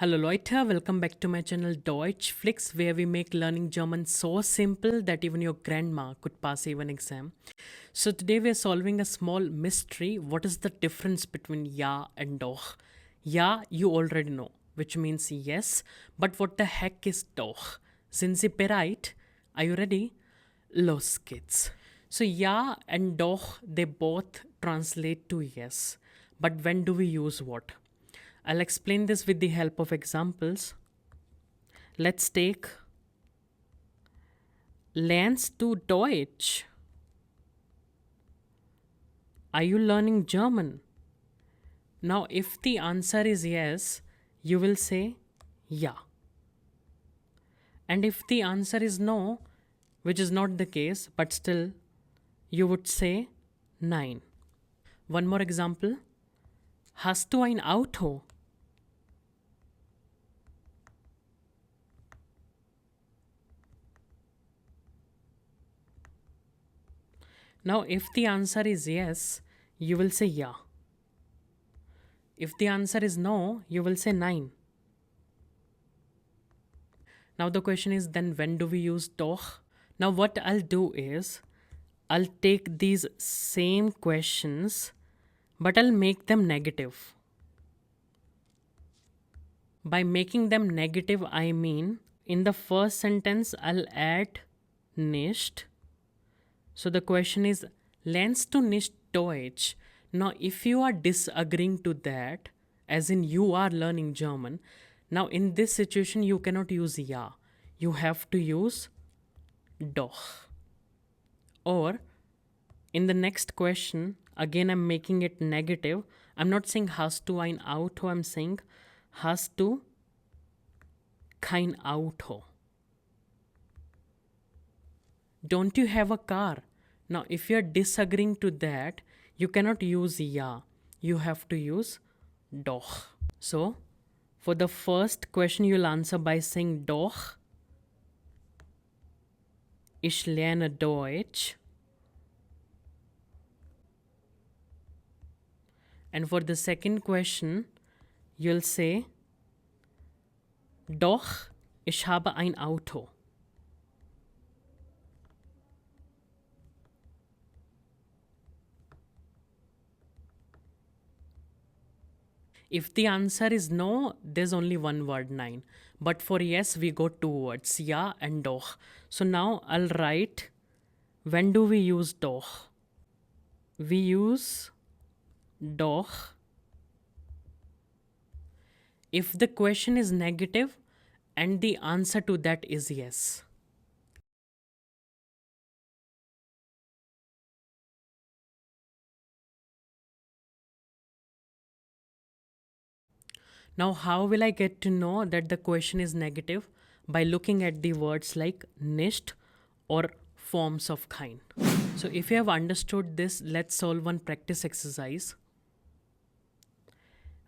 Hallo Leute, welcome back to my channel Deutsch Flicks, where we make learning German so simple that even your grandma could pass even exam. So today we are solving a small mystery. What is the difference between ja and doch? Ja, you already know, which means yes, but what the heck is doch? Sind Sie bereit? Are you ready? Los geht's. So ja and doch, they both translate to yes. But when do we use what? I'll explain this with the help of examples. Let's take Lernst du Deutsch? Are you learning German? Now, if the answer is yes, you will say ja. And if the answer is no, which is not the case, but still, you would say nein. One more example. Hast du ein Auto? Now, if the answer is yes, you will say ja. If the answer is no, you will say nein. Now the question is, then when do we use doch? Now what I'll do is, I'll take these same questions, but I'll make them negative. By making them negative, I mean, in the first sentence, I'll add nicht. So the question is, lernst du nicht Deutsch? Now, if you are disagreeing to that, as in you are learning German, now in this situation, you cannot use ja. You have to use doch. Or, in the next question, again I'm making it negative. I'm not saying hast du ein Auto, I'm saying hast du kein Auto. Don't you have a car? Now, if you're disagreeing to that, you cannot use ja. You have to use doch. So, for the first question, you'll answer by saying doch. Ich lerne Deutsch. And for the second question, you'll say doch, ich habe ein Auto. If the answer is no, there's only one word, nein. But for yes, we got two words, ja and doch. So now I'll write, when do we use doch? We use doch if the question is negative and the answer to that is yes. Now, how will I get to know that the question is negative? By looking at the words like nicht or forms of kind. So if you have understood this, let's solve one practice exercise.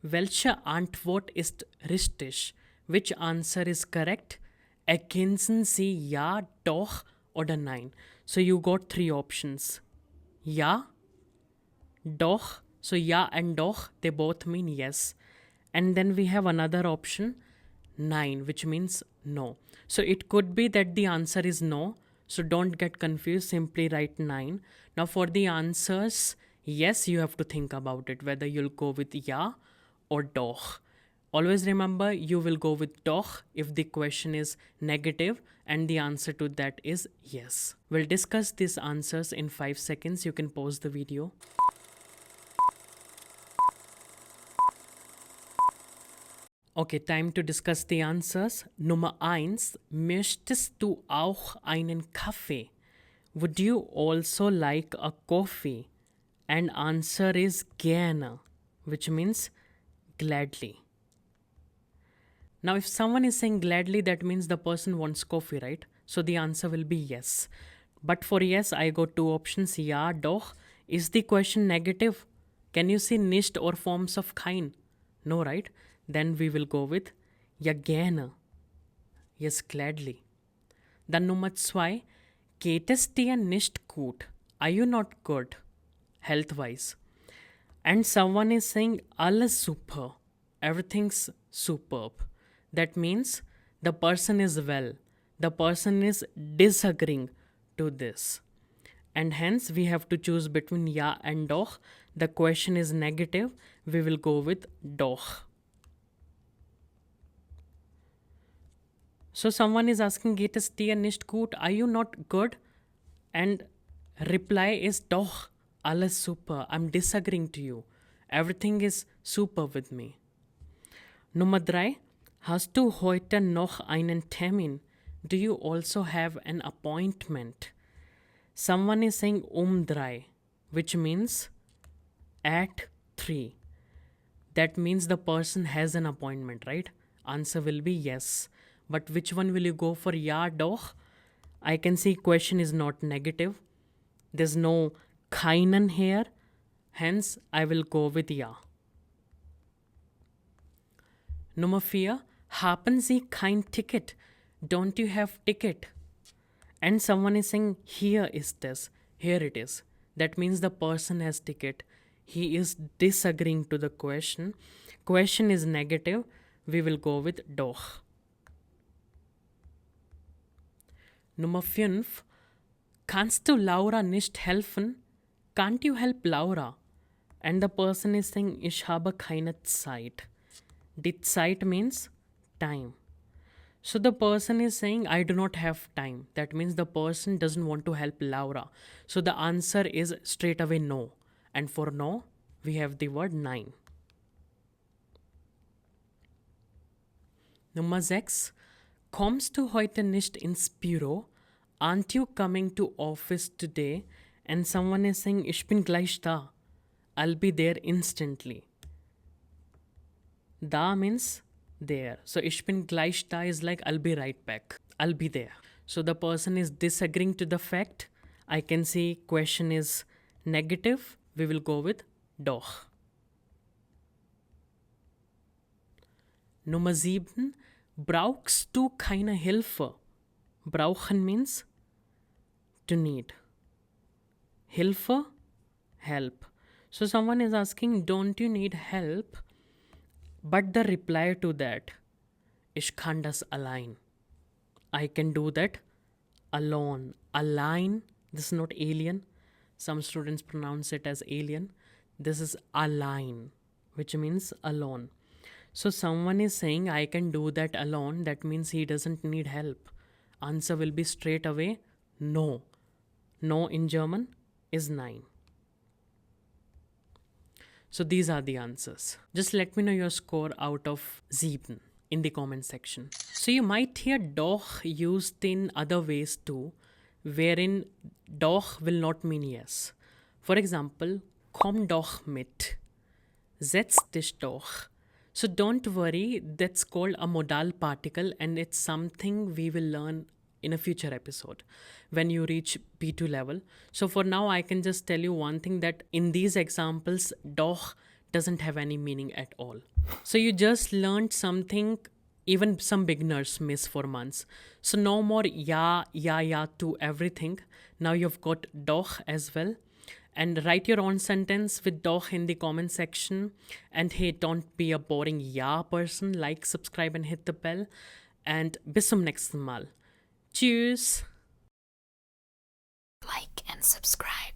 Welche Antwort ist richtig? Which answer is correct? Ergänzen Sie ja, doch oder nein? So you got three options. Ja, doch. So ja and doch, they both mean yes. And then we have another option, nein, which means no. So it could be that the answer is no. So don't get confused, simply write nein. Now for the answers, yes, you have to think about it, whether you'll go with ja or doch. Always remember, you will go with doch if the question is negative and the answer to that is yes. We'll discuss these answers in 5 seconds. You can pause the video. Okay, time to discuss the answers. Nummer 1. Möchtest du auch einen Kaffee? Would you also like a coffee? And answer is gerne, which means gladly. Now, if someone is saying gladly, that means the person wants coffee, right? So the answer will be yes. But for yes, I got two options, ja, doch. Is the question negative? Can you see nicht or forms of kind? No, right? Then we will go with ja gerne. Yes, gladly. Dann Nummer 2. Geht es dir nicht gut? Are you not good? Health-wise. And someone is saying alles super. Everything's superb. That means the person is well. The person is disagreeing to this. And hence we have to choose between ja and doch. The question is negative. We will go with doch. So someone is asking, geht es dir nicht gut? Are you not good? And reply is doch. Alles super. I'm disagreeing to you. Everything is super with me. Nummer 3. Hast du heute noch einen Termin? Do you also have an appointment? Someone is saying 3, which means at 3. That means the person has an appointment, right? Answer will be yes. But which one will you go for, ja, doch? I can see question is not negative. There's no keinen here. Hence, I will go with ja. Nummer 4. Haben Sie kein Ticket? Don't you have ticket? And someone is saying, here is this. Here it is. That means the person has ticket. He is disagreeing to the question. Question is negative. We will go with doch. Nummer 5. Kannst du Laura nicht helfen? Can't you help Laura? And the person is saying, ich habe keine Zeit. Die Zeit means time. So the person is saying, I do not have time. That means the person doesn't want to help Laura. So the answer is straight away no. And for no, we have the word 9. Nummer 6. Kommst du heute nicht ins Büro? Aren't you coming to office today? And someone is saying, ich bin gleich da. I'll be there instantly. Da means there. So ich bin gleich da is like I'll be right back. I'll be there. So the person is disagreeing to the fact. I can see question is negative. We will go with doch. Nummer 7. Brauchst du keine Hilfe? Brauchen means to need. Hilfe, help. So someone is asking, don't you need help? But the reply to that, ich kann das allein. I can do that alone. Allein, this is not alien. Some students pronounce it as alien. This is allein, which means alone. So someone is saying, I can do that alone. That means he doesn't need help. Answer will be straight away, no. No in German is 9. So these are the answers. Just let me know your score out of 7 in the comment section. So you might hear doch used in other ways too, wherein doch will not mean yes. For example, komm doch mit. Setz dich doch. So don't worry, that's called a modal particle and it's something we will learn in a future episode when you reach B2 level. So for now, I can just tell you one thing, that in these examples, doch doesn't have any meaning at all. So you just learned something even some beginners miss for months. So no more ja to everything. Now you've got doch as well. And write your own sentence with doch in the comment section. And hey, don't be a boring ja person. Like, subscribe and hit the bell. And bis zum nächsten Mal. Tschüss. Like and subscribe.